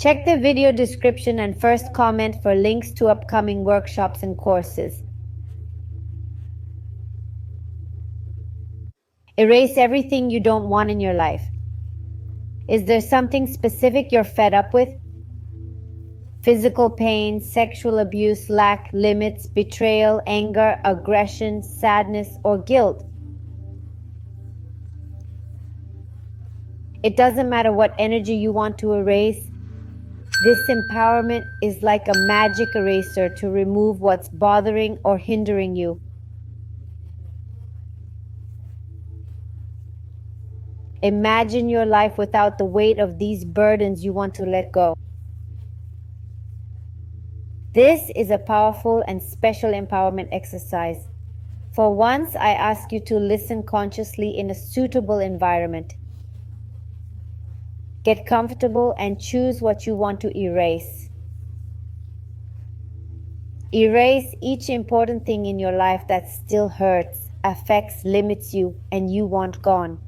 Check the video description and first comment for links to upcoming workshops and courses. Erase everything you don't want in your life. Is there something specific you're fed up with? Physical pain, sexual abuse, lack, limits, betrayal, anger, aggression, sadness, or guilt? It doesn't matter what energy you want to erase. This empowerment is like a magic eraser to remove what's bothering or hindering you. Imagine your life without the weight of these burdens you want to let go. This is a powerful and special empowerment exercise. For once, I ask you to listen consciously in a suitable environment. Get comfortable and choose what you want to erase. Erase each important thing in your life that still hurts, affects, limits you, and you want gone.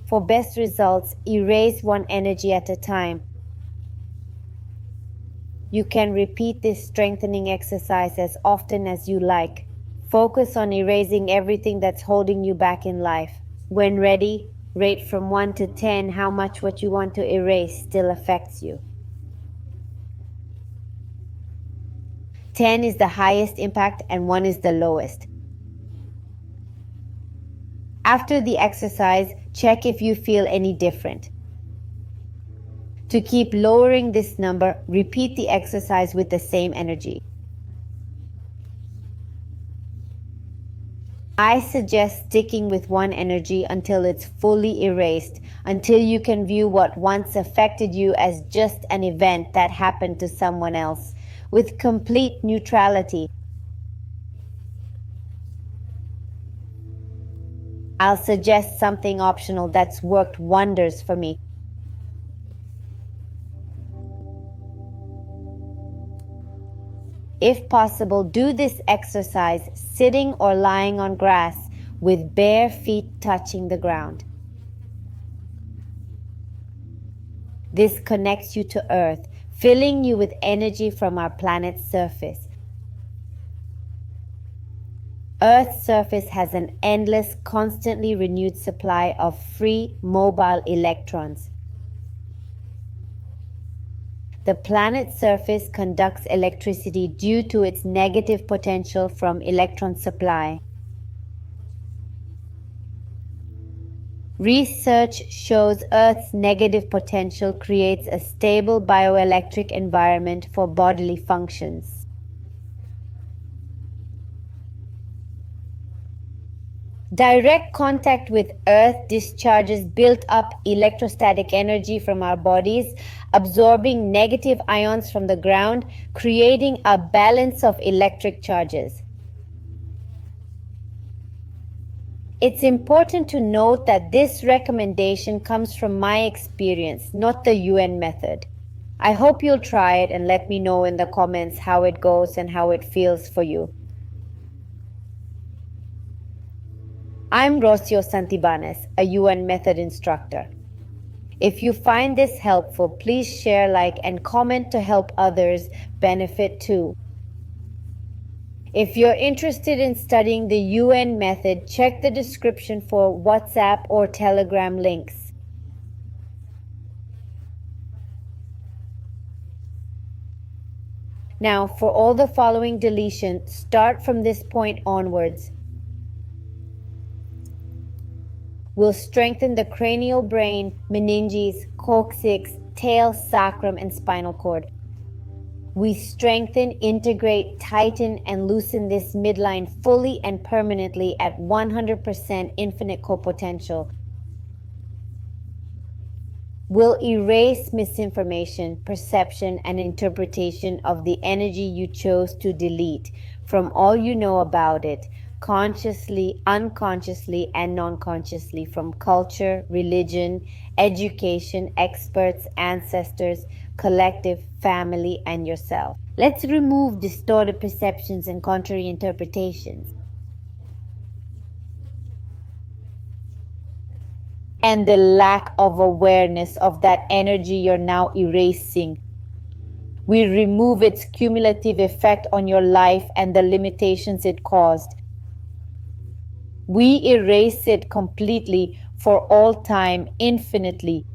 For best results, erase one energy at a time. You can repeat this strengthening exercise as often as you like. Focus on erasing everything that's holding you back in life. When ready, rate from 1 to 10 how much what you want to erase still affects you. 10 is the highest impact and 1 is the lowest. After the exercise, check if you feel any different. To keep lowering this number, repeat the exercise with the same energy. I suggest sticking with one energy until it's fully erased, until you can view what once affected you as just an event that happened to someone else, with complete neutrality. I'll suggest something optional that's worked wonders for me. If possible, do this exercise sitting or lying on grass with bare feet touching the ground. This connects you to Earth, filling you with energy from our planet's surface. Earth's surface has an endless, constantly renewed supply of free, mobile electrons. The planet's surface conducts electricity due to its negative potential from electron supply. Research shows Earth's negative potential creates a stable bioelectric environment for bodily functions. Direct contact with Earth discharges built-up electrostatic energy from our bodies, absorbing negative ions from the ground, creating a balance of electric charges. It's important to note that this recommendation comes from my experience, not the Yuen method. I hope you'll try it and let me know in the comments how it goes and how it feels for you. I'm Rocio Santibanez, a Yuen method instructor. If you find this helpful, please share, like, and comment to help others benefit too. If you're interested in studying the Yuen method, check the description for WhatsApp or Telegram links. Now, for all the following deletions, start from this point onwards. Will strengthen the cranial brain, meninges, coccyx, tail, sacrum, and spinal cord. We strengthen, integrate, tighten, and loosen this midline fully and permanently at 100% infinite co-potential. Will erase misinformation, perception, and interpretation of the energy you chose to delete from all you know about it, consciously, unconsciously, and non-consciously, from culture, religion, education, experts, ancestors, collective, family, and yourself. Let's remove distorted perceptions and contrary interpretations. and the lack of awareness of that energy you're now erasing. We remove its cumulative effect on your life and the limitations it caused. We erase it completely for all time, infinitely.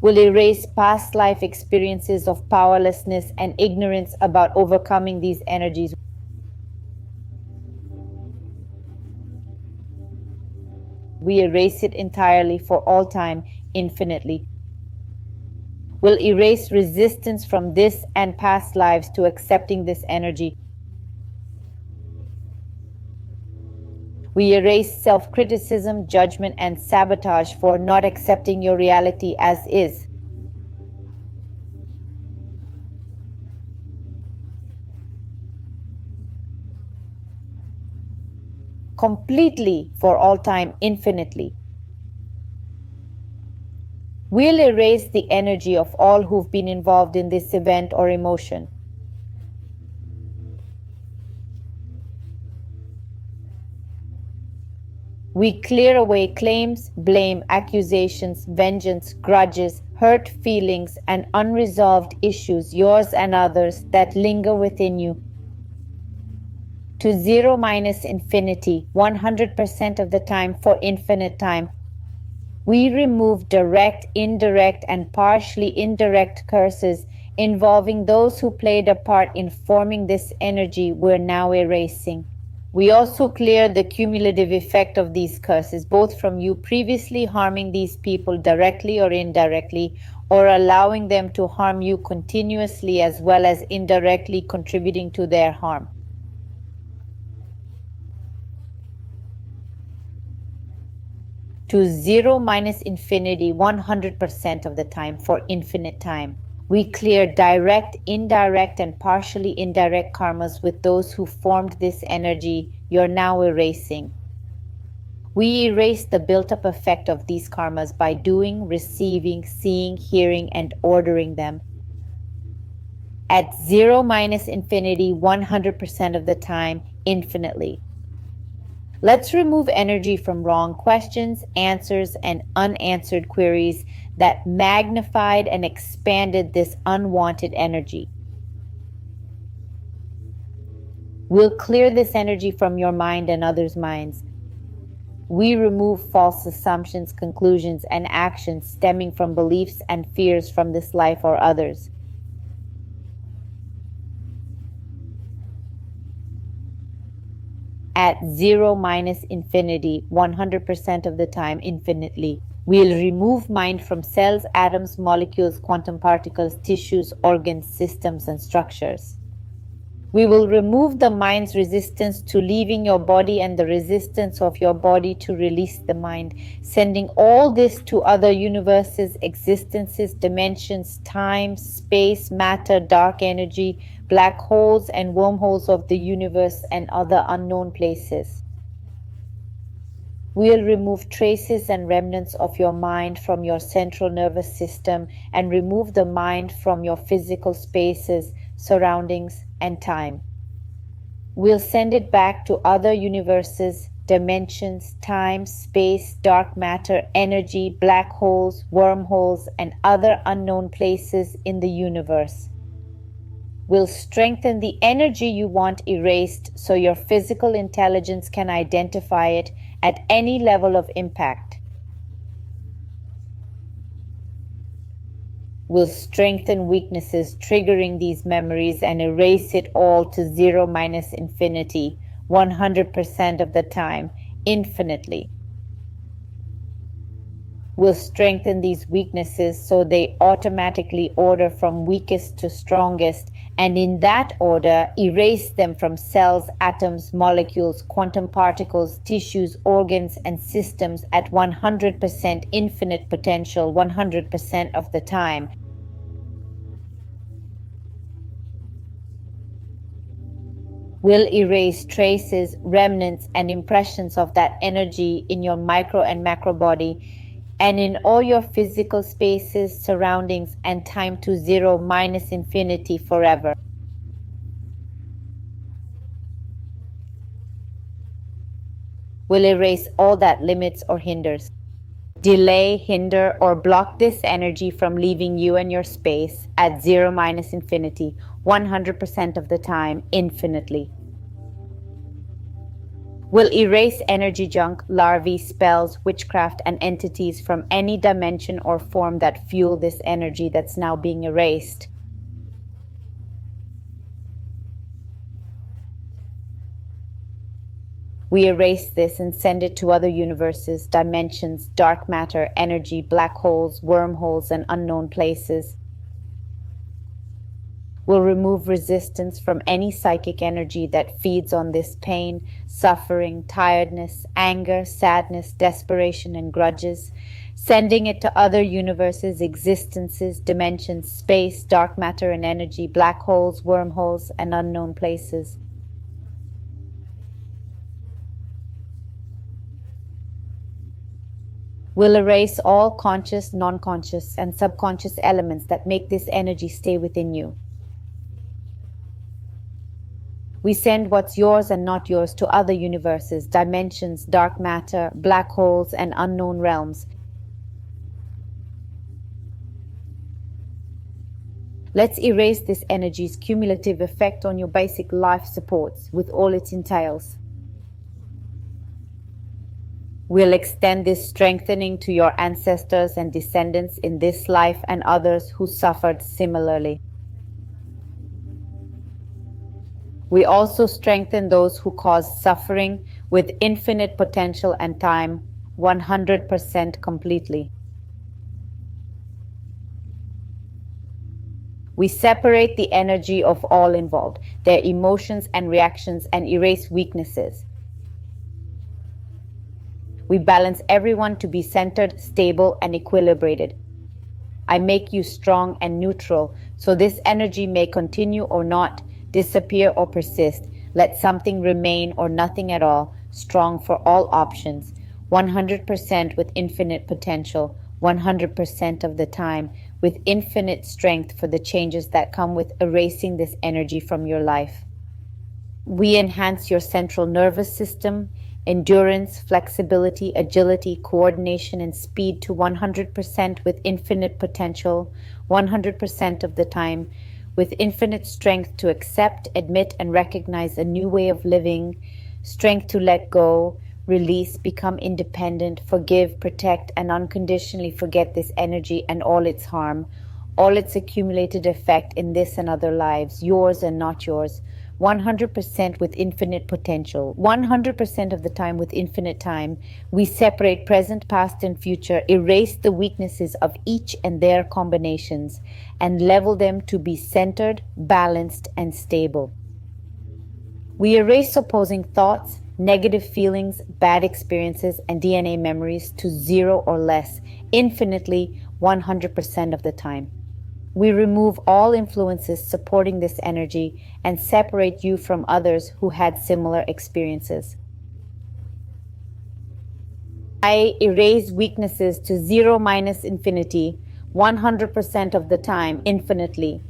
We'll erase past life experiences of powerlessness and ignorance about overcoming these energies. We erase it entirely for all time, infinitely. We'll erase resistance from this and past lives to accepting this energy. We erase self-criticism, judgment, and sabotage for not accepting your reality as is. Completely, for all time, infinitely. We'll erase the energy of all who've been involved in this event or emotion. We clear away claims, blame, accusations, vengeance, grudges, hurt feelings, and unresolved issues, yours and others, that linger within you. To zero minus infinity, 100% of the time for infinite time. We remove direct, indirect, and partially indirect curses involving those who played a part in forming this energy we're now erasing. We also clear the cumulative effect of these curses, both from you previously harming these people directly or indirectly, or allowing them to harm you continuously as well as indirectly contributing to their harm. To zero minus infinity 100% of the time for infinite time. We clear direct, indirect, and partially indirect karmas with those who formed this energy you're now erasing. We erase the built-up effect of these karmas by doing, receiving, seeing, hearing, and ordering them. At zero minus infinity 100% of the time, infinitely. Let's remove energy from wrong questions, answers, and unanswered queries that magnified and expanded this unwanted energy. We'll clear this energy from your mind and others' minds. We remove false assumptions, conclusions, and actions stemming from beliefs and fears from this life or others. At zero minus infinity, 100% of the time, infinitely. We'll remove mind from cells, atoms, molecules, quantum particles, tissues, organs, systems, and structures. We will remove the mind's resistance to leaving your body and the resistance of your body to release the mind, sending all this to other universes, existences, dimensions, time, space, matter, dark energy, black holes, and wormholes of the universe and other unknown places. We'll remove traces and remnants of your mind from your central nervous system and remove the mind from your physical spaces, surroundings, and time. We'll send it back to other universes, dimensions, time, space, dark matter, energy, black holes, wormholes, and other unknown places in the universe. We'll strengthen the energy you want erased so your physical intelligence can identify it at any level of impact. Will strengthen weaknesses triggering these memories and erase it all to zero minus infinity, 100% of the time, infinitely. Will strengthen these weaknesses so they automatically order from weakest to strongest, and in that order erase them from cells, atoms, molecules, quantum particles, tissues, organs, and systems at 100% infinite potential, 100% of the time. Will erase traces, remnants, and impressions of that energy in your micro and macro body and in all your physical spaces, surroundings, and time to zero minus infinity forever. Will erase all that limits or hinders. delay, hinder, or block this energy from leaving you and your space at 0 minus infinity, 100% of the time, infinitely. Will erase energy junk, larvae, spells, witchcraft, and entities from any dimension or form that fuel this energy that's now being erased. We erase this and send it to other universes, dimensions, dark matter, energy, black holes, wormholes, and unknown places. Will remove resistance from any psychic energy that feeds on this pain, suffering, tiredness, anger, sadness, desperation, and grudges, sending it to other universes, existences, dimensions, space, dark matter and energy, black holes, wormholes, and unknown places. Will erase all conscious, non-conscious, and subconscious elements that make this energy stay within you. We send what's yours and not yours to other universes, dimensions, dark matter, black holes, and unknown realms. Let's erase this energy's cumulative effect on your basic life supports with all it entails. We'll extend this strengthening to your ancestors and descendants in this life and others who suffered similarly. We also strengthen those who cause suffering with infinite potential and time, 100% completely. We separate the energy of all involved, their emotions and reactions, and erase weaknesses. We balance everyone to be centered, stable, and equilibrated. I make you strong and neutral, so this energy may continue or not, disappear or persist, let something remain or nothing at all, strong for all options, 100% with infinite potential, 100% of the time, with infinite strength for the changes that come with erasing this energy from your life. We enhance your central nervous system, endurance, flexibility, agility, coordination, and speed to 100% with infinite potential, 100% of the time, with infinite strength to accept, admit, and recognize a new way of living, strength to let go, release, become independent, forgive, protect, and unconditionally forget this energy and all its harm, all its accumulated effect in this and other lives, yours and not yours, 100% with infinite potential, 100% of the time with infinite time. We separate present, past, and future, erase the weaknesses of each and their combinations, and level them to be centered, balanced, and stable. We erase opposing thoughts, negative feelings, bad experiences, and DNA memories to 0 or less, infinitely, 100% of the time. We remove all influences supporting this energy and separate you from others who had similar experiences. I erase weaknesses to 0 minus infinity, 100% of the time, infinitely,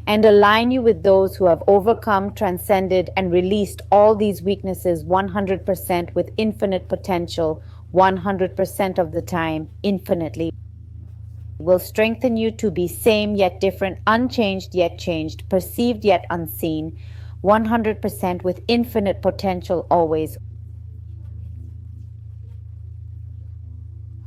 and align you with those who have overcome, transcended, and released all these weaknesses 100% with infinite potential, 100% of the time, infinitely. Will strengthen you to be same yet different, unchanged yet changed, perceived yet unseen, 100% with infinite potential always.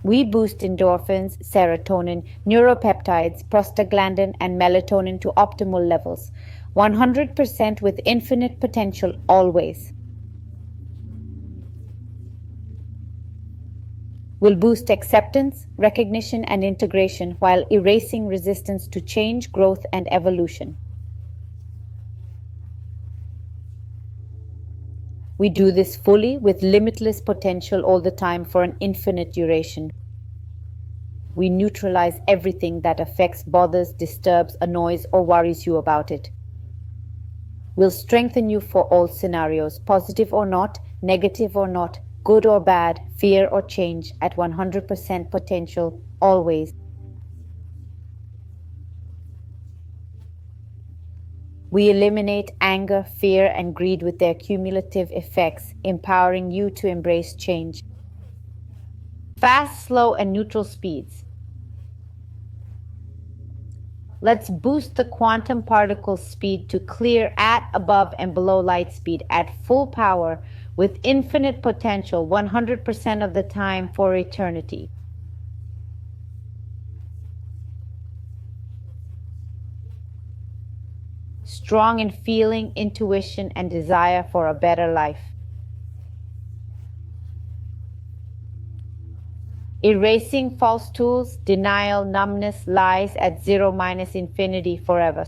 We boost endorphins, serotonin, neuropeptides, prostaglandin, and melatonin to optimal levels, 100% with infinite potential always. Will boost acceptance, recognition, and integration while erasing resistance to change, growth, and evolution. We do this fully with limitless potential all the time for an infinite duration. We neutralize everything that affects, bothers, disturbs, annoys, or worries you about it. We'll strengthen you for all scenarios, positive or not, negative or not, good or bad, fear or change, at 100% potential, always. We eliminate anger, fear, and greed with their cumulative effects, empowering you to embrace change. Fast, slow, and neutral speeds. Let's boost the quantum particle speed to clear at, above, and below light speed at full power with infinite potential 100% of the time for eternity. Strong in feeling, intuition, and desire for a better life. Erasing false tools, denial, numbness, lies at zero minus infinity forever.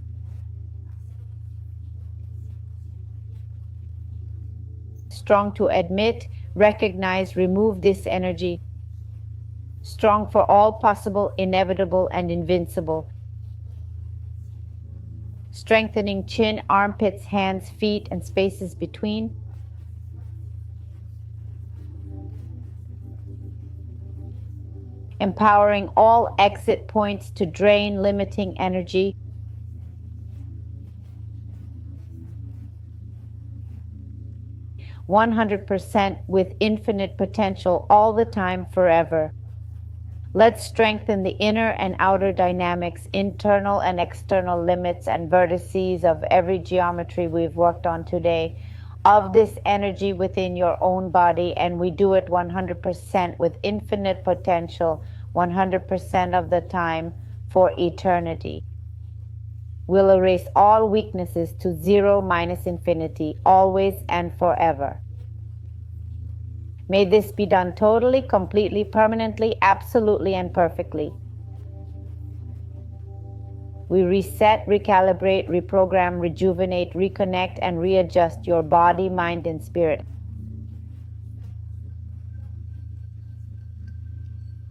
Strong to admit, recognize, remove this energy. Strong for all possible, inevitable, and invincible. Strengthening chin, armpits, hands, feet, and spaces between. Empowering all exit points to drain limiting energy. %100% with infinite potential all the time, forever. Let's strengthen the inner and outer dynamics, internal and external limits and vertices of every geometry we've worked on today, of this energy within your own body, and we do it 100% with infinite potential, 100% of the time, for eternity. We'll erase all weaknesses to zero minus infinity, always and forever. May this be done totally, completely, permanently, absolutely, and perfectly. We reset, recalibrate, reprogram, rejuvenate, reconnect, and readjust your body, mind, and spirit.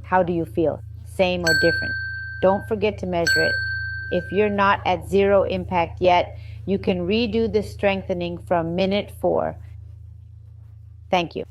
How do you feel? Same or different? Don't forget to measure it. If you're not at zero impact yet, you can redo the strengthening from minute 4. Thank you.